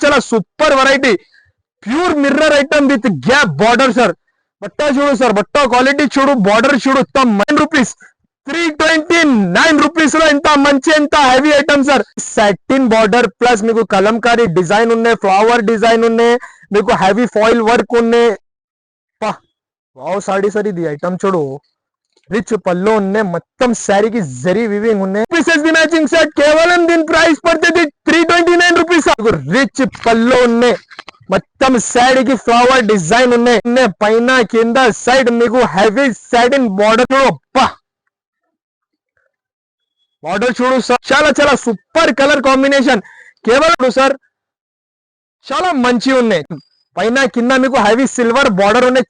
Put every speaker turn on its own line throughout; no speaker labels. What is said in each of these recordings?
చాలా super variety pure mirror item with gap border sir. బట్టా చూడు సార్, బట్టా క్వాలిటీ చూడు, బార్డర్ చూడు. 9 రూపీస్, 329 రూపీస్ లో ఇంత మంచి ఎంత heavy item sir. Satin border plus మీకు కలంకారీ డిజైన్ ఉన్నాయి, ఫ్లవర్ డిజైన్ ఉన్నాయి, మీకు హెవీ ఫాయిల్ వర్క్ ఉన్నాయి. వావ్ సాడీ సార్, ఇది ఐటమ్ చూడు, రిచ్ పళ్ళు ఉన్నాయి, మొత్తం శారీకి జరీ వివింగ్ ఉన్నాయి. పీసెస్ ది మ్యాచింగ్ సెట్ కేవలం దీని ప్రైస్ పడుతుంది 329 రూపీస్. రిచ్ పళ్ళు ఉన్నాయి, మొత్తం శారీకి ఫ్లవర్ డిజైన్ ఉన్నాయి, పైన కింద సైడ్ మీకు హెవీ సాటిన్ బార్డర్ చూడు. బార్డర్ చూడు సార్, చాలా చాలా సూపర్ కలర్ కాంబినేషన్. కేవలం సార్ చాలా మంచి ఉన్నాయి, పైన కింద మీకు హెవీ సిల్వర్ బార్డర్ ఉన్నాయి,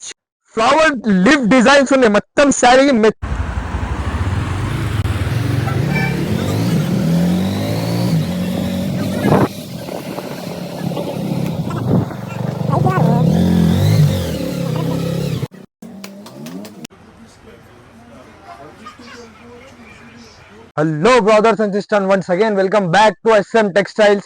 ఫ్లవర్ లిఫ్ డిజైన్స్ ఉన్నాయి, మొత్తం శారీకి. Hello brothers and sisters, once again welcome back to SM Textiles.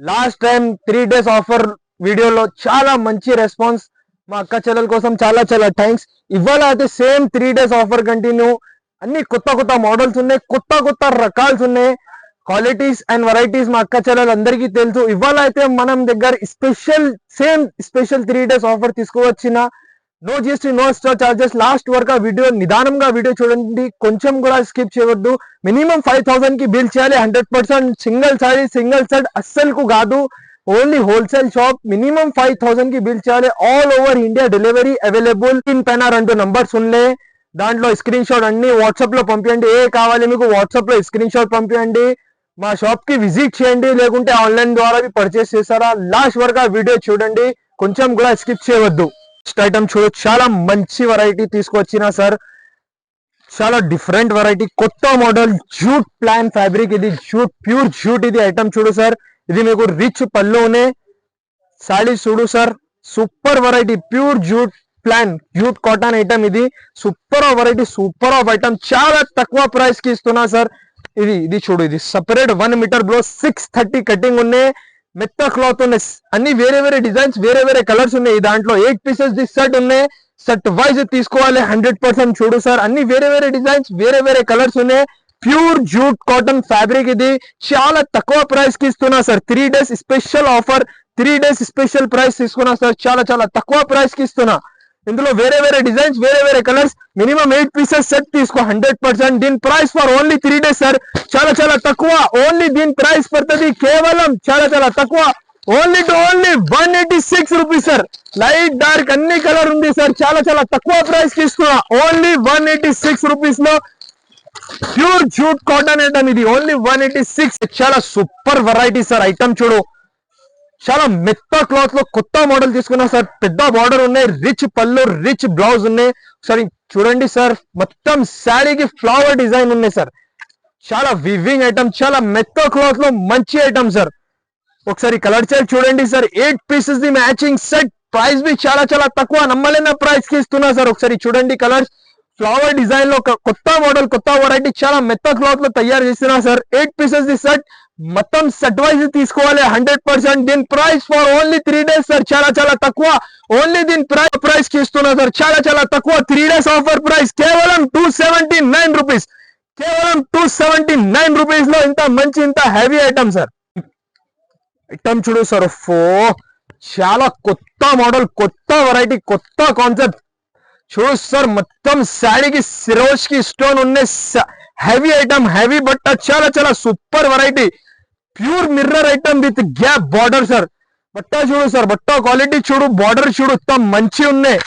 Last time 3 days offer video lo chala manchi response మా అక్క చెల్లెల కోసం చాలా చాలా థ్యాంక్స్. ఇవాళ అయితే సేమ్ 3 days ఆఫర్ కంటిన్యూ. అన్ని కొత్త కొత్త మోడల్స్ ఉన్నాయి, కొత్త కొత్త రకాల్స్ ఉన్నాయి, క్వాలిటీస్ అండ్ వెరైటీస్ మా అక్క చెల్లెలు అందరికీ తెలుసు. ఇవాళ అయితే మనం దగ్గర స్పెషల్ 3 days ఆఫర్ తీసుకువచ్చిన. No GST, no store charges. Last వరకు ఆ వీడియో నిదానంగా వీడియో చూడండి, కొంచెం కూడా స్కిప్ చేయవద్దు. మినిమం 5000 కి బిల్ చేయాలి. 100% సింగిల్ సారీ సింగిల్ సెట్ అస్సలు కాదు, ఓన్లీ హోల్సేల్ షాప్. మినిమం 5000 కి బిల్ చేయాలి. All over India delivery available. ఇన్ పెనార్ అంటూ నంబర్స్ ఉన్నాయి, దాంట్లో స్క్రీన్ షాట్ అన్ని వాట్సాప్ లో పంపించండి. ఏ కావాలి మీకు వాట్సాప్ లో స్క్రీన్ షాట్ పంపించండి. మా షాప్ కి విజిట్ చేయండి, లేకుంటే ఆన్లైన్ ద్వారా పర్చేస్ చేస్తారా. లాస్ట్ వరకు ఆ వీడియో చూడండి, కొంచెం కూడా స్కిప్ చేయవద్దు. నెక్స్ట్ ఐటమ్ చూడు, చాలా మంచి వెరైటీ తీసుకొచ్చిన సార్, చాలా డిఫరెంట్ వెరైటీ, కొత్త మోడల్ జూట్ ప్లాన్ ఫ్యాబ్రిక్. ఇది జూట్, ప్యూర్ జూట్ ఇది ఐటమ్ చూడు సార్. ఇది మీకు రిచ్ పళ్ళునే సాడీ చూడు sir, super variety pure jute plain jute cotton item. ఇది super of variety, super of item, చాలా తక్కువ ప్రైస్ కి ఇస్తున్నా సార్. ఇది చూడు, ఇది సపరేట్ 1 మీటర్ బ్లౌజ్, 630 కటింగ్ ఉన్నాయి, మెత్త క్లాత్ ఉన్నాయి, అన్ని వేరే వేరే డిజైన్స్, వేరే వేరే కలర్స్ ఉన్నాయి. దాంట్లో 8 పీసెస్ ది సెట్ ఉన్నాయి, సెట్ వైజ్ తీసుకోవాలి 100%. చూడు సార్, అన్ని వేరే వేరే డిజైన్స్, వేరే వేరే కలర్స్ ఉన్నాయి. ప్యూర్ జూట్ కాటన్ ఫ్యాబ్రిక్, ఇది చాలా తక్కువ ప్రైస్ కి ఇస్తున్నా sir. 3 days special offer, 3 days special price తీసుకున్నా సార్. చాలా చాలా తక్కువ ప్రైస్ కి ఇస్తున్నా. ఇందులో వేరే వేరే డిజైన్స్, వేరే వేరే కలర్స్, మినిమం 8 పీసెస్ సెట్ తీసుకో 100%. దీని price for only 3 days sir, చాలా చాలా తక్కువ. ఓన్లీ దీని ప్రైస్ పడుతుంది కేవలం చాలా చాలా తక్కువ, only 186 rupees sir. Light dark అన్ని కలర్ ఉంది సార్, చాలా చాలా తక్కువ ప్రైస్ కి ఇస్తున్నా. ఓన్లీ 186 రూపీస్ లో ప్యూర్ జూట్ కాటన్ ఐటమ్ ఇది, ఓన్లీ 186. చాలా సూపర్ వెరైటీ సార్. ఐటమ్ చూడు, చాలా మెత్త క్లాత్ లో కొత్త మోడల్ తీసుకున్నా సార్. పెద్ద బార్డర్ ఉన్నాయి, రిచ్ పళ్ళు, రిచ్ బ్లౌజ్ ఉన్నాయి. ఒకసారి చూడండి సార్, మొత్తం శారీకి ఫ్లవర్ డిజైన్ ఉన్నాయి సార్. చాలా వివింగ్ ఐటమ్, చాలా మెత్త క్లాత్ లో మంచి ఐటమ్ సార్. ఒకసారి కలర్ చార్ట్ చూడండి sir. 8 pieces the matching set, price బి చాలా చాలా తక్కువ, నమ్మలేని ప్రైస్ కి ఇస్తున్నా సార్. ఒకసారి చూడండి కలర్స్, ఫ్లవర్ డిజైన్ లో కొత్త మోడల్, కొత్త వెరైటీ, చాలా మెత్త క్లాత్ లో తయారు చేస్తున్నా సార్. 8 పీసెస్ ది సెట్, మొత్తం సెట్ వైజ్ తీసుకోవాలి 100%. దీని price for only 3 days sir, చాలా చాలా తక్కువ. ఓన్లీ దీని ప్రైస్ కి ఇస్తున్నా సార్, చాలా చాలా తక్కువ. 3 days ఆఫర్ ప్రైస్ కేవలం 279 రూపీస్, కేవలం 279 రూపీస్ లో ఇంత మంచి ఇంత హెవీ ఐటమ్ సార్. ఐటమ్ చూడు సార్, చాలా కొత్త మోడల్, కొత్త వెరైటీ, కొత్త కాన్సెప్ట్ చూడు సార్. మొత్తం శారీకి సిరోజ్ కి స్టోన్ ఉన్నాయి, హెవీ ఐటమ్, హెవీ బట్ట, చాలా చాలా super variety, pure mirror item with gap border sir. బట్ట చూడు సార్, బట్ట క్వాలిటీ చూడు, బార్డర్ చూడు, మంచి ఉన్నాయి,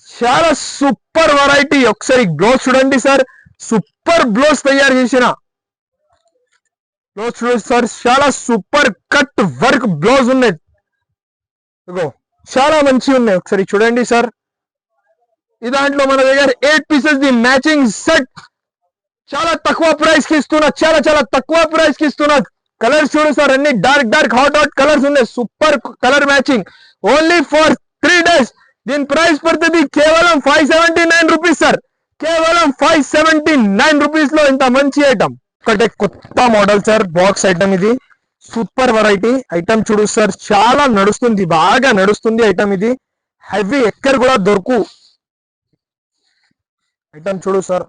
చాలా సూపర్ వెరైటీ. ఒకసారి బ్లౌజ్ చూడండి సార్, సూపర్ బ్లౌజ్ తయారు చేసిన బ్లౌజ్ చూడు సార్, చాలా సూపర్ కట్ వర్క్ బ్లౌజ్ ఉన్నాయి, చాలా మంచి ఉన్నాయి. ఒకసారి చూడండి సార్, ఈ దాంట్లో మన దగ్గర 8 పీసెస్ ది మ్యాచింగ్ సెట్, చాలా తక్కువ ప్రైస్ కి ఇస్తున్నా, చాలా చాలా తక్కువ ప్రైస్ కి ఇస్తున్నా. కలర్స్ చూడు సార్, అన్ని dark dark hot hot colours ఉన్నాయి, super colour matching. Only for 3 days. దీని ప్రైస్ పడుతుంది కేవలం 579 రూపీస్ సార్, కేవలం 579 రూపీస్ లో ఇంత మంచి ఐటమ్. ఒకటే కొత్త మోడల్ సార్, బాక్స్ ఐటమ్ ఇది, సూపర్ వెరైటీ ఐటమ్ చూడు సార్, చాలా నడుస్తుంది, బాగా నడుస్తుంది ఐటమ్ ఇది. హెవీ ఎక్కడ కూడా దొరుకు ఐటమ్ చూడు సార్.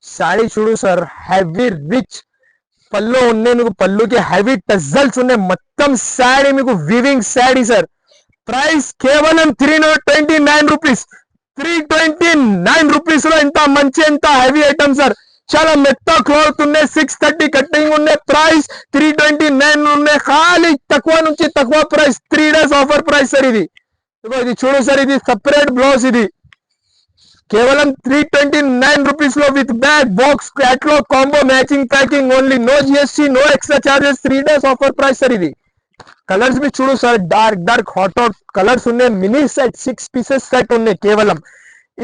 శారీ చూడు సార్, హెవీ రిచ్ పళ్ళు ఉన్నాయి మీకు, పళ్ళుకి హెవీ టజల్స్ ఉన్నాయి. మొత్తం శారీ మీకు వివింగ్ శారీ సార్. ప్రైస్ కేవలం 329 రూపీస్. 329 రూపీస్ లో ఎంత మంచి, ఎంత హెవీ ఐటమ్ సార్. చాలా మెత్త క్లాత్ ఉన్నాయి, 630 కట్టింగ్ ఉన్నాయి. ప్రైస్ 329 ఉన్నాయి. ఖాళీ తక్కువ నుంచి తక్కువ price, 3 days offer price sir ఇది. ఇది చూడు సార్, ఇది సపరేట్ బ్లౌజ్, ఇది కేవలం 329 రూపీస్ లో with bag, box, catalogue, combo, matching, packing only. No GST, no extra charges. 3 days offer price sir ఇది. కలర్స్ भी చూడు సార్, డార్క్ హాట్ కలర్స్ ఉన్నాయి. మినీ సెట్ 6 pieces సెట్ ఉన్నాయి కేవలం.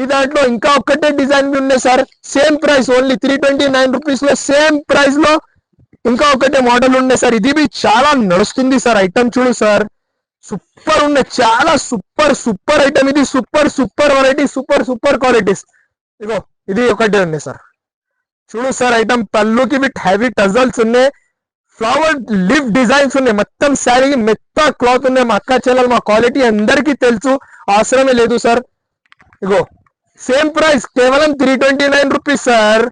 ఈ దాంట్లో ఇంకా ఒక్కటే డిజైన్ भी ఉన్నాయి sir. Same price only 329 rupees లో, సేమ్ ప్రైస్ లో ఇంకా ఒకటే మోడల్ ఉన్నాయి సార్. ఇది भी చాలా నడుస్తుంది సార్. ఐటమ్ చూడు సార్, సూపర్ ఉన్నాయి, చాలా సూపర్ ఐటమ్ ఇది. Super variety, super qualities. ఇగో ఇది ఒకటే ఉన్నాయి సార్. చూడు సార్, ఐటమ్ పళ్ళుకి విత్ హెవీ టజల్స్ ఉన్నాయి. ఫ్లవర్ లివ్ డిజైన్స్ ఉన్నాయి. మొత్తం శారీకి మెత్త క్లాత్ ఉన్నాయి. మా అక్క చెల్లెలు, మా క్వాలిటీ అందరికీ తెలుసు, అవసరమే లేదు సార్. ఇగో సేమ్ ప్రైస్ కేవలం 329 రూపీస్ సార్.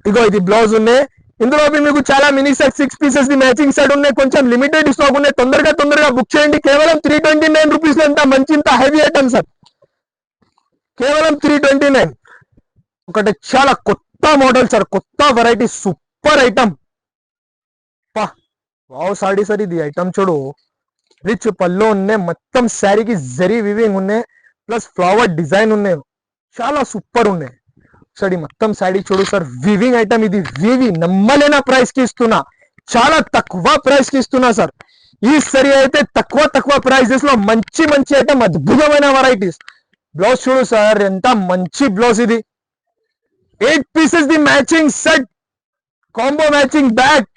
ఇగో ఇది బ్లౌజ్ ఉన్నాయి. ఇందులో మీకు చాలా mini set 6 pieces the matching set ఉన్నాయి. కొంచెం లిమిటెడ్ స్టాక్ ఉన్నాయి. తొందరగా బుక్ చేయండి. కేవలం 329 రూపీస్ లో ఎంత మంచి, ఇంత హెవీ ఐటమ్ సార్. కేవలం 329. ఒకటి చాలా కొత్త మోడల్ సార్, కొత్త variety, super item. Wow sari sir, ఇది ఐటమ్ చూడు, రిచ్ పళ్ళు ఉన్నాయి. మొత్తం శారీకి జరీ వివింగ్ ఉన్నాయి, ప్లస్ ఫ్లవర్ డిజైన్ ఉన్నాయి. చాలా సూపర్ ఉన్నాయి సార్. ఈ మొత్తం శారీ చూడు సార్, వివింగ్ ఐటమ్ ఇది. నమ్మలేన ప్రైస్ కి ఇస్తున్నా, చాలా తక్కువ ప్రైస్ కి ఇస్తున్నా సార్. ఈ సరి అయితే తక్కువ ప్రైజెస్ లో మంచి ఐటమ్, అద్భుతమైన వెరైటీస్. బ్లౌజ్ చూడు సార్, ఎంత మంచి బ్లౌజ్ ఇది. 8 pieces the matching set, combo matching bag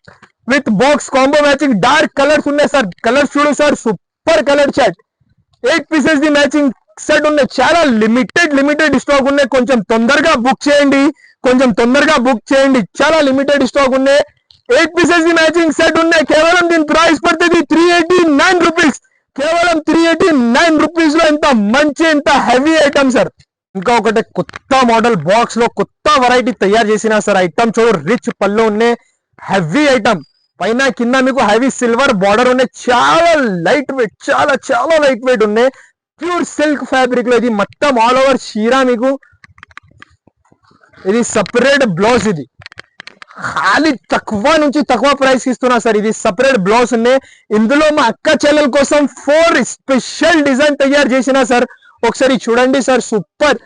with box, combo matching. Dark colours ఉన్నాయి సార్. కలర్స్ చూడు sir, super colour set. 8 pieces the matching set ఉన్నాయి. చాలా లిమిటెడ్ స్టాక్ ఉన్నాయి. కొంచెం తొందరగా బుక్ చేయండి. చాలా లిమిటెడ్ స్టాక్ ఉన్నాయి. 8 pieces ది మ్యాచింగ్ సెట్ ఉన్నాయి. కేవలం దీని ప్రైస్ పడుతుంది 389 రూపీస్. కేవలం 389 రూపీస్ లో ఎంత మంచి, ఎంత హెవీ ఐటమ్ సార్. ఇంకా ఒకటి కొత్త మోడల్ బాక్స్ లో కొత్త వెరైటీ తయారు చేసిన సార్. ఐటమ్ చూడు, రిచ్ పళ్ళు ఉన్నాయి, హెవీ ఐటమ్. పైన కింద మీకు హెవీ సిల్వర్ బార్డర్ ఉన్నాయి. చాలా లైట్ వెయిట్, చాలా లైట్ వెయిట్ ఉన్నాయి. ప్యూర్ సిల్క్ ఫ్యాబ్రిక్ లో ఇది మొత్తం ఆల్ ఓవర్ చీరా మీకు. ఇది సపరేట్ బ్లౌజ్, ఇది ఖాళీ తక్కువ నుంచి తక్కువ ప్రైస్ ఇస్తున్నా సార్. ఇది సపరేట్ బ్లౌజ్ ఉన్నాయి. ఇందులో మా అక్క చెల్లెల కోసం 4 స్పెషల్ డిజైన్ తయారు చేసిన సార్. ఒకసారి చూడండి సార్, సూపర్.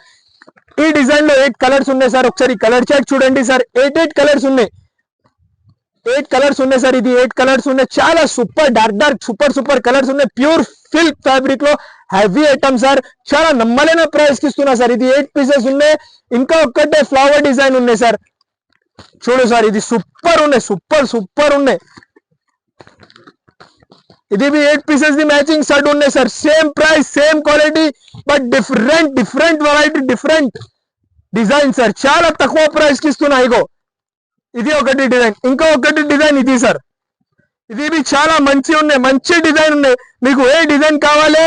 ఈ డిజైన్ లో 8 కలర్స్ ఉన్నాయి సార్. ఒకసారి కలర్ చార్ట్ చూడండి సార్. 8 కలర్స్ ఉన్నాయి. 8 కలర్స్ ఉన్నాయి సార్. ఇది 8 కలర్స్ ఉన్నాయి. చాలా సూపర్ డార్క్ సూపర్ కలర్స్ ఉన్నాయి. ప్యూర్ సిల్క్ ఫ్యాబ్రిక్ లో హెవీ ఐటమ్ సార్. చాలా నమ్మలేని ప్రైస్ కి ఇస్తున్నా సార్. ఇది 8 pieces ఉన్నాయి. ఇంకా ఒక్కటే ఫ్లవర్ డిజైన్ ఉన్నాయి సార్. చూడు సార్, ఇది సూపర్ ఉన్నాయి. ఇది 8 pieces ది మ్యాచింగ్ సెట్ ఉన్నాయి sir. Same price, same quality, but different variety, different design sir. చాలా తక్కువ ప్రైస్ కి ఇస్తున్నా. ఇగో ఇది ఒకటి డిజైన్, ఇంకా ఒకటి డిజైన్ ఇది సార్. ఇది చాలా మంచి ఉన్నాయి, మంచి డిజైన్ ఉన్నాయి. మీకు ఏ డిజైన్ కావాలి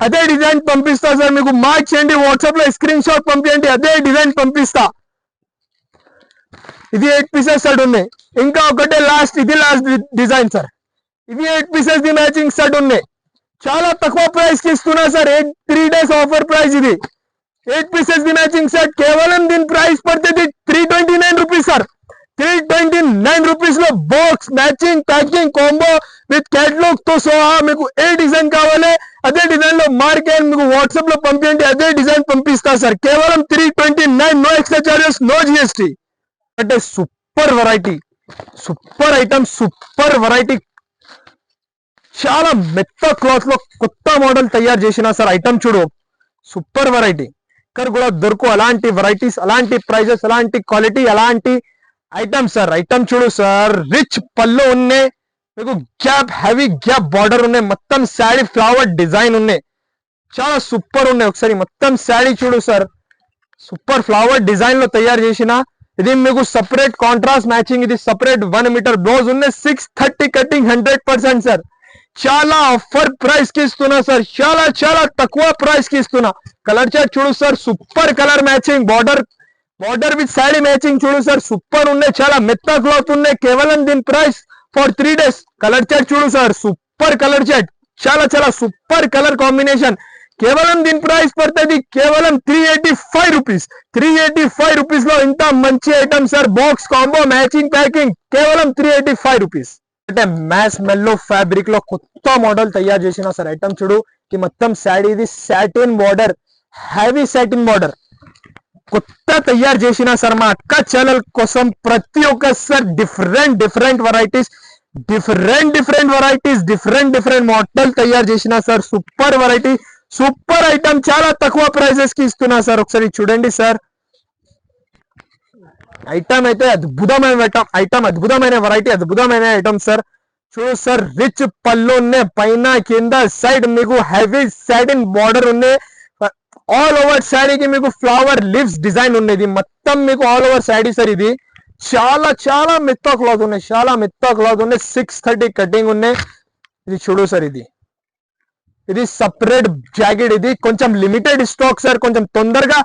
అదే డిజైన్ పంపిస్తా సార్. మీకు మార్క్ చేయండి, వాట్సాప్ లో స్క్రీన్ షాట్ పంపించండి, అదే డిజైన్ పంపిస్తా. ఇది 8 pieces సెట్ ఉన్నాయి. ఇంకా ఒకటే ఇది లాస్ట్ డిజైన్ సార్. ఇది 8 pieces ది మ్యాచింగ్ సెట్ ఉన్నాయి. చాలా తక్కువ ప్రైస్ కి ఇస్తున్నా సార్. 3 days ఆఫర్ ప్రైస్ ఇది. 8 pieces ది మ్యాచింగ్ సెట్. కేవలం దీని ప్రైస్ పడుతుంది 329 రూపీస్ సార్. 329 రూపీస్ లో box, matching, packing, combo with catalogue తో సహా. మీకు ఏ డిజైన్ కావాలి అదే డిజైన్ లో మార్క్ అయ్యి మీకు వాట్సాప్ లో పంపించండి, అదే డిజైన్ పంపిస్తా సార్. కేవలం 329, no extra charges, no GST. అంటే super variety, super item, super variety. చాలా మెత్త క్లాత్ లో కొత్త మోడల్ తయారు చేసిన సార్. ఐటమ్ చూడు, సూపర్ వెరైటీ. ఇక్కడ కూడా దొరుకు అలాంటి వెరైటీస్, అలాంటి ప్రైజెస్, అలాంటి క్వాలిటీ, అలాంటి ఐటమ్ సార్. ఐటమ్ చూడు సార్, రిచ్ పళ్ళు ఉన్నాయి మీకు, హెవీ గ్యాప్ బార్డర్ ఉన్నాయి. మొత్తం శారీ ఫ్లవర్ డిజైన్ ఉన్నాయి. చాలా సూపర్ ఉన్నాయి. ఒకసారి మొత్తం శారీ చూడు సార్, సూపర్ ఫ్లవర్ డిజైన్ లో తయారు చేసిన ఇది మీకు సపరేట్ కాంట్రాస్ట్ మ్యాచింగ్, ఇది సపరేట్ 1 మీటర్ బ్లౌజ్ ఉన్నాయి. 630 కటింగ్ 100% సార్. చాలా ఆఫర్ ప్రైస్ కి ఇస్తున్నా సార్, చాలా చాలా తక్కువ ప్రైస్ కి ఇస్తున్నా. కలర్ చార్ట్ చూడు sir, super colour matching, border with sari matching చూడు సార్, సూపర్ ఉన్నాయి. చాలా మెత్త క్లాత్ ఉన్నాయి. కేవలం దీని price for 3 days. Colour chart చూడు సార్, సూపర్ కలర్ చార్ట్, చాలా చాలా సూపర్ కలర్ కాంబినేషన్. కేవలం దీని ప్రైస్ పడుతుంది కేవలం 385 రూపీస్. 385 రూపీస్ లో ఇంత మంచి item sir. Box combo matching packing కేవలం 385 రూపీస్. అంటే మ్యాస్ మెల్లో ఫ్యాబ్రిక్ లో కొత్త మోడల్ తయారు చేసిన సార్. ఐటమ్ చూడు, ఈ మొత్తం శారీ ఇది satin border, heavy satin border కొత్త తయారు చేసిన సార్. మా అక్క చెల్లెల కోసం ప్రతి ఒక్క sir different varieties, different model తయారు చేసిన sir. Super variety, super item, చాలా తక్కువ ప్రైసెస్ కి ఇస్తున్నా సార్. ఒకసారి చూడండి సార్, ఐటమ్ అయితే అద్భుతమైన ఐటమ్, అద్భుతమైన వెరైటీ, అద్భుతమైన ఐటమ్ సార్. చూడు సార్, రిచ్ పళ్ళు ఉన్నాయి, పైన కింద సైడ్ మీకు హెవీ సాటిన్ బార్డర్ ఉన్నాయి. ఆల్ ఓవర్ శారీకి మీకు ఫ్లవర్ లీవ్స్ డిజైన్ ఉన్నది. మొత్తం మీకు ఆల్ ఓవర్ శారీ సార్. ఇది చాలా చాలా మెత్త క్లాత్ ఉన్నాయి, చాలా మెత్త క్లాత్ ఉన్నాయి. 630 కటింగ్ ఉన్నాయి. ఇది చూడు సార్, ఇది సపరేట్ జాకెట్. ఇది కొంచెం లిమిటెడ్ స్టాక్ సార్, కొంచెం తొందరగా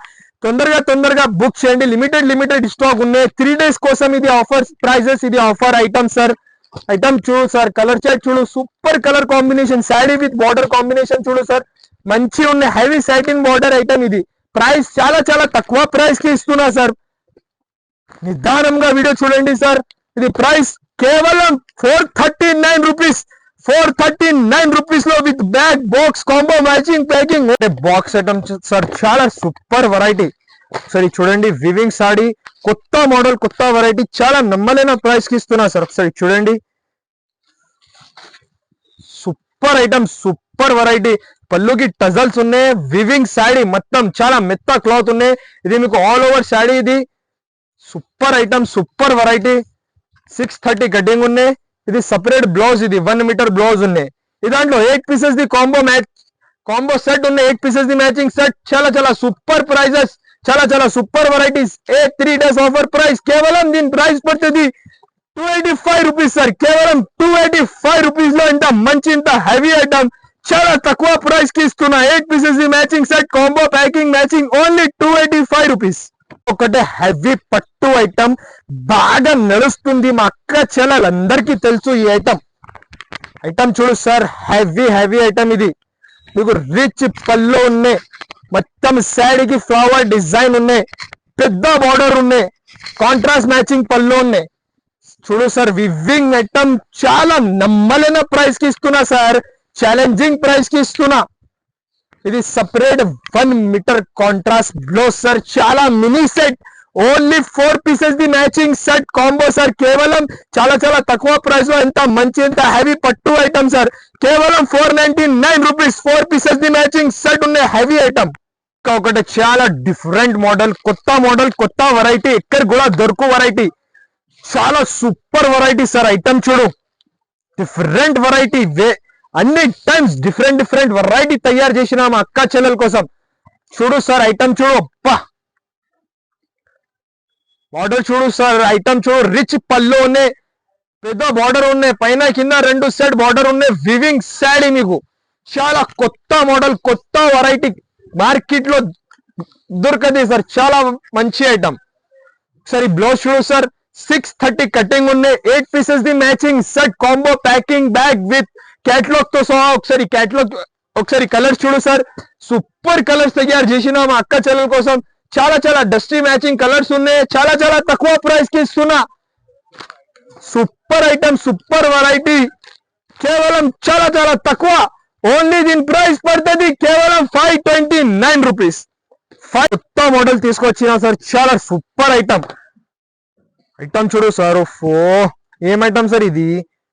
బుక్ చేయండి. లిమిటెడ్ స్టాక్ ఉన్నాయి. 3 days కోసం ఇది ఆఫర్ ప్రైజెస్, ఇది ఆఫర్ ఐటమ్ సార్. ఐటమ్ చూడు సార్, కలర్ చార్ట్ చూడు, super colour combination, sari with border combination చూడు సార్, మంచి ఉన్నాయి. Heavy satin border item. ఇది ప్రైస్ చాలా చాలా తక్కువ ప్రైస్ కి ఇస్తున్నా సార్. నిదానంగా వీడియో చూడండి సార్. ఇది ప్రైస్ కేవలం 439 రూపీస్. 439 రూపీస్ లో with bag, box combo matching packing. Box item sir, చాలా సూపర్ వెరైటీ. ఒకసారి చూడండి, వివింగ్ సాడీ, కొత్త మోడల్, కొత్త వెరైటీ, చాలా నమ్మలేని ప్రైస్ కి ఇస్తున్నా సార్. ఒకసారి చూడండి, సూపర్ ఐటమ్, సూపర్ వెరైటీ. పళ్ళుకి టజల్స్ ఉన్నాయి. వివింగ్ సాడీ, మొత్తం చాలా మెత్త క్లాత్ ఉన్నాయి. ఇది మీకు ఆల్ ఓవర్ సాడీ. ఇది super item, super variety. 630 cutting ఉన్నాయి. ఇది సపరేట్ బ్లౌజ్, ఇది 1 మీటర్ బ్లౌజ్ ఉన్నాయి. ఇది దాంట్లో 8 పీసెస్ ది కాంబో సెట్ ఉన్నాయి. 8 పీసెస్ ది మ్యాచింగ్ సెట్. చాలా చాలా సూపర్ ప్రైజెస్, చాలా చాలా super varieties. 3 days offer price. కేవలం దీని ప్రైస్ పడుతుంది 285 రూపీస్ సార్. కేవలం 285 రూపీస్ లో ఇంత మంచి, ఇంత హెవీ ఐటమ్ చాలా తక్కువ ప్రైస్ కి ఇస్తున్నా. 8 pieces the matching set, combo packing matching, only 285 rupees. ఒకటే హెవీ పట్టు ఐటమ్, బాగా నడుస్తుంది. మా అక్క చెల్లెలందరికీ తెలుసు ఈ ఐటమ్ చూడు సార్, హెవీ ఐటమ్. ఇది మీకు రిచ్ పళ్ళు ఉన్నాయి. మొత్తం శారీకి ఫ్లవర్ డిజైన్ ఉన్నాయి. పెద్ద బార్డర్ ఉన్నాయి. కాంట్రాస్ట్ మ్యాచింగ్ పళ్ళు ఉన్నాయి. చూడు సార్, వివింగ్ ఐటమ్, చాలా నమ్మలేని ప్రైస్ కి ఇస్తున్నా సార్. ఛాలెంజింగ్ ప్రైస్ కి ఇస్తున్నా. ఇది separate 1 metre contrast blouse sir. చాలా mini set, only 4 pieces the matching set combo sir. కేవలం చాలా చాలా తక్కువ ప్రైస్ లో ఎంత మంచి, ఎంత హెవీ పట్టు ఐటమ్ సార్. కేవలం 499 rupees. 4 pieces the matching set ఉన్నాయి. Heavy item. ఒకటి చాలా డిఫరెంట్ మోడల్, కొత్త వెరైటీ, ఎక్కడ కూడా దొరుకు వెరైటీ, చాలా సూపర్ వెరైటీ సార్. ఐటమ్ చూడు, డిఫరెంట్ వెరైటీ. అన్ని టైమ్స్ డిఫరెంట్ వెరైటీ తయారు చేసిన మా అక్క చెల్లెల కోసం. చూడు సార్, ఐటమ్ చూడు, అబ్బా బార్డర్ చూడు సార్. ఐటమ్ చూడు, రిచ్ పళ్ళు ఉన్నాయి, పెద్ద బార్డర్ ఉన్నాయి, పైన కింద 2 సెట్ బార్డర్ ఉన్నాయి. వివింగ్ శారీ మీకు చాలా కొత్త మోడల్, కొత్త వెరైటీ, మార్కెట్ లో దొరకదు సార్. చాలా మంచి ఐటమ్. ఒకసారి బ్లౌజ్ చూడు సార్, 630 కటింగ్ ఉన్నాయి. 8 pieces the matching set, combo packing bag with catalogue తో సహా. ఒకసారి కలర్స్ చూడు సార్, సూపర్ కలర్స్ తయారు చేసిన మా అక్క చెల్లెల కోసం. చాలా చాలా డస్టీ మ్యాచింగ్ కలర్స్ ఉన్నాయి. చాలా చాలా తక్కువ ప్రైస్ కి ఇస్తున్నా. సూపర్ ఐటమ్, సూపర్ వెరైటీ, కేవలం చాలా చాలా తక్కువ. ఓన్లీ దీని ప్రైస్ పడుతుంది కేవలం 529 రూపీస్. కొత్త మోడల్ తీసుకొచ్చిన సార్, చాలా సూపర్ ఐటమ్ చూడు సార్. ఏం ఐటమ్ సార్ ఇది,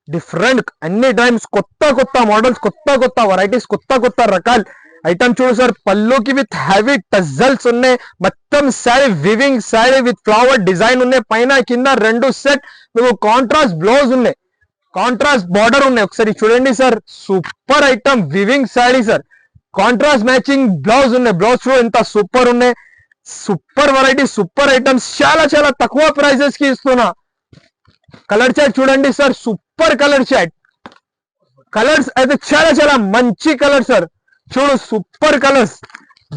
డిఫరెంట్, అన్ని టైమ్స్ కొత్త మోడల్స్, కొత్త వెరైటీస్, కొత్త రకాలు ఐటమ్ చూడు సార్. పళ్ళుకి విత్ హెవీ టజల్స్ ఉన్నాయి. మొత్తం sari weaving sari with flower design ఉన్నాయి. పైన కింద 2 సెట్ మీకు కాంట్రాస్ట్ బ్లౌజ్ ఉన్నాయి, కాంట్రాస్ట్ బార్డర్ ఉన్నాయి. ఒకసారి చూడండి sir, super item, weaving sari sir. Contrast matching blouse ఉన్నాయి. బ్లౌజ్ చూడు ఎంత సూపర్ ఉన్నాయి. సూపర్ వెరైటీ, సూపర్ ఐటమ్స్, చాలా చాలా తక్కువ ప్రైజెస్ కి ఇస్తున్నా. కలర్ చాట్ చూడండి sir, super colour chart. Colours అయితే చాలా చాలా మంచి కలర్ సార్. చూడు super colours,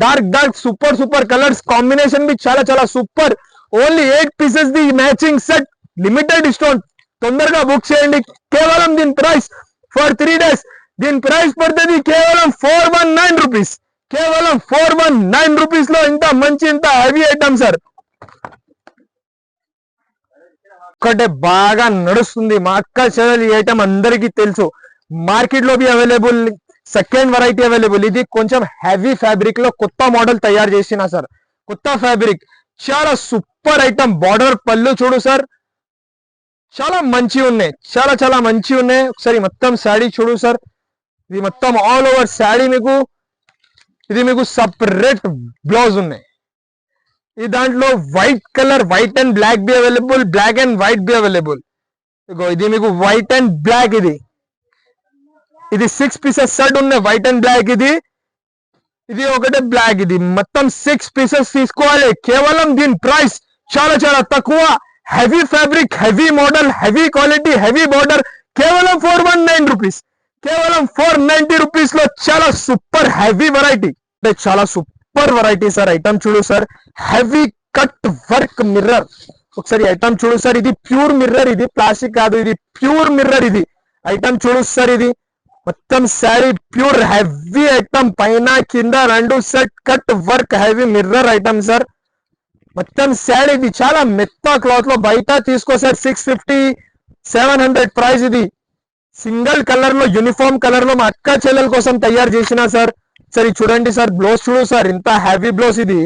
dark dark super super colours, combination भी చాలా చాలా super. Only 8 pieces the matching set, limited discount. తొందరగా బుక్ చేయండి. కేవలం దీని ప్రైస్ ఫర్ 3 days దీని ప్రైస్ పడుతుంది కేవలం 419 రూపీస్. కేవలం 419 రూపీస్ లో ఇంత మంచి ఇంత హెవీ ఐటమ్ సార్. ఒక్కటే బాగా నడుస్తుంది మా అక్క చెల్లెలు ఈ ఐటమ్ అందరికీ తెలుసు. మార్కెట్ లో be available, second variety available. ఇది కొంచెం హెవీ ఫ్యాబ్రిక్ లో కొత్త మోడల్ తయారు చేసిన సార్. కొత్త ఫ్యాబ్రిక్, చాలా సూపర్ ఐటమ్. బార్డర్ పళ్ళు చూడు సార్, చాలా మంచి ఉన్నాయి, చాలా చాలా మంచి ఉన్నాయి. ఒకసారి మొత్తం శాడీ చూడు సార్. ఇది మొత్తం ఆల్ ఓవర్ శాడీ మీకు, ఇది మీకు సపరేట్ బ్లౌజ్ ఉన్నాయి. ఈ దాంట్లో white colour, white and black బి అవైలబుల్, బ్లాక్ అండ్ వైట్ బి అవైలబుల్. ఇది మీకు వైట్ అండ్ బ్లాక్, ఇది 6 పీసెస్ సెట్ ఉన్నాయి. వైట్ అండ్ బ్లాక్, ఇది ఒకటే బ్లాక్. ఇది మొత్తం 6 పీసెస్ తీసుకోవాలి. కేవలం దీని ప్రైస్ చాలా చాలా తక్కువ. Heavy fabric, heavy model, heavy quality, heavy border. కేవలం 419 రూపీస్. కేవలం 490 రూపీస్ లో చాలా సూపర్ హెవీ వెరైటీ. అంటే చాలా సూపర్ వెరైటీ సార్. ఐటమ్ చూడు sir, heavy cut work mirror. ఒకసారి ఐటమ్ చూడు సార్, ఇది ప్యూర్ మిర్రర్, ఇది ప్లాస్టిక్ కాదు, ఇది ప్యూర్ మిర్రర్. ఇది ఐటమ్ చూడు సార్, ఇది మొత్తం శారీ ప్యూర్ హెవీ ఐటమ్. పైన కింద 2 set cut work heavy mirror item sir. మొత్తం శారీ ఇది చాలా మెత్త క్లాత్ లో. బయట తీసుకో సార్ 650 700 ప్రైస్. ఇది సింగిల్ కలర్ లో, యూనిఫామ్ కలర్ లో మా అక్క చెల్లెల కోసం తయారు చేసిన సార్. సరే చూడండి సార్, బ్లౌజ్ చూడు సార్, ఇంత హెవీ బ్లౌజ్. ఇది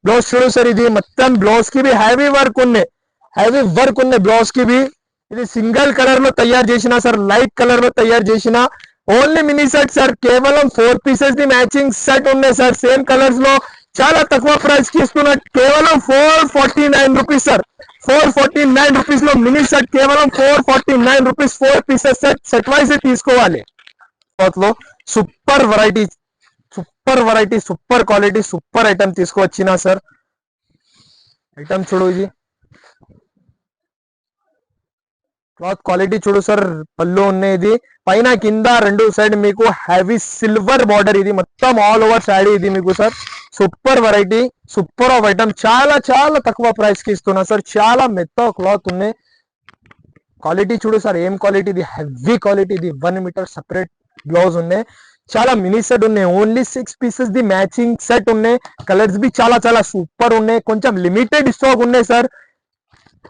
బ్లౌజ్ చూడు సార్, ఇది మొత్తం బ్లౌజ్ కి బి హెవీ వర్క్ ఉన్నాయి, హెవీ వర్క్ ఉన్నాయి బ్లౌజ్ కి బి. ఇది సింగిల్ కలర్ లో తయారు చేసిన సార్, లైట్ కలర్ లో తయారు చేసిన. Only mini set sir. కేవలం 4 పీసెస్ ది మ్యాచింగ్ సెట్ ఉన్నాయి సార్, సేమ్ కలర్స్ లో. చాలా తక్కువ ప్రైస్ కి ఇస్తున్నా. కేవలం 449 రూపీస్ సార్. 449 రూపీస్ లో మినీ సెట్. కేవలం 449 rupees. 4 pieces set, set wise తీసుకోవాలి. లో super variety, super variety, super quality, super item తీసుకువచ్చినా సార్. ఐటమ్ చూడు, ఇది క్లాత్ క్వాలిటీ చూడు సార్. పళ్ళు ఉన్నాయి, ఇది పైన కింద 2 సైడ్ మీకు హెవీ సిల్వర్ బార్డర్. ఇది మొత్తం ఆల్ ఓవర్ శాడీ. ఇది మీకు sir super variety, super of item. చాలా చాలా తక్కువ ప్రైస్ కి ఇస్తున్నా సార్. చాలా మెత్త క్లాత్ ఉన్నాయి. క్వాలిటీ చూడు సార్, ఏం క్వాలిటీ. ఇది హెవీ క్వాలిటీ. ఇది 1 మీటర్ సపరేట్ బ్లౌజ్ ఉన్నాయి. చాలా మినీ సెట్ ఉన్నాయి. Only 6 pieces the matching set ఉన్నాయి. కలర్స్ బి చాలా చాలా సూపర్ ఉన్నాయి. కొంచెం లిమిటెడ్ స్టాక్ ఉన్నాయి సార్.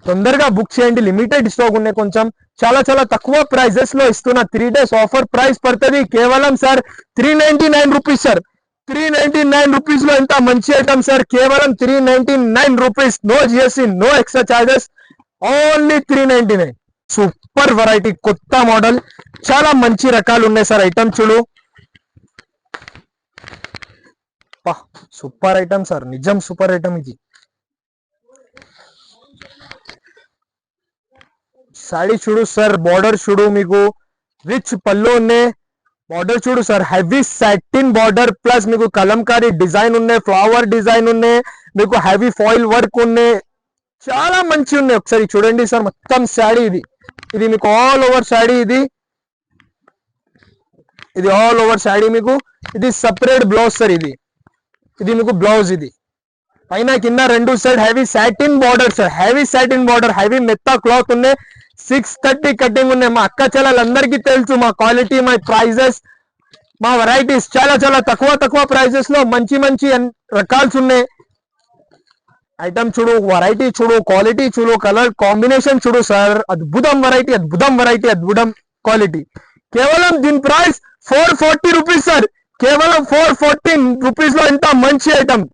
తొందరగా బుక్ చేయండి, లిమిటెడ్ స్టాక్ ఉన్నాయి. కొంచెం చాలా చాలా తక్కువ ప్రైజెస్ లో ఇస్తున్నా. 3 days ఆఫర్ ప్రైస్ పడుతుంది కేవలం సార్ 399 రూపీస్ సార్. 399 రూపీస్ లో ఇంత మంచి ఐటమ్ సార్. కేవలం 399 rupees. No GST, no extra charges. Only 399. Super variety, కొత్త మోడల్, చాలా మంచి రకాలు ఉన్నాయి సార్. ఐటమ్ చూడు, సూపర్ ఐటమ్ సార్, నిజం సూపర్ ఐటమ్. ఇది శాడీ చూడు సార్, బార్డర్ చూడు, మీకు రిచ్ పళ్ళు ఉన్నాయి. బార్డర్ చూడు sir, heavy satin border plus మీకు కలంకారీ డిజైన్ ఉన్నాయి, ఫ్లవర్ డిజైన్ ఉన్నాయి, మీకు హెవీ ఫాయిల్ వర్క్ ఉన్నాయి. చాలా మంచి ఉన్నాయి. ఒకసారి చూడండి సార్, మొత్తం శాడీ. ఇది మీకు ఆల్ ఓవర్ శాడీ. ఇది ఆల్ ఓవర్ శాడీ మీకు. ఇది సపరేట్ బ్లౌజ్ సార్. ఇది మీకు బ్లౌజ్. ఇది పైన కింద 2 side heavy satin border sir. Heavy satin border, heavy మెత్త క్లాత్ ఉన్నాయి. 630 కటింగ్ ఉన్నాయి. మా అక్క చెల్లెలందరికీ తెలుసు మా క్వాలిటీ, మా ప్రైజెస్, మా వెరైటీస్. చాలా చాలా తక్కువ ప్రైజెస్ లో మంచి మంచి రకాల్స్ ఉన్నాయి. ఐటమ్ చూడు, వెరైటీ చూడు, క్వాలిటీ చూడు, కలర్ కాంబినేషన్ చూడు సార్. అద్భుతం వెరైటీ, అద్భుతం వెరైటీ, అద్భుతం క్వాలిటీ. కేవలం దీని ప్రైస్ 440 రూపీస్ సార్. కేవలం 414 రూపీస్ లో ఇంత మంచి ఐటమ్.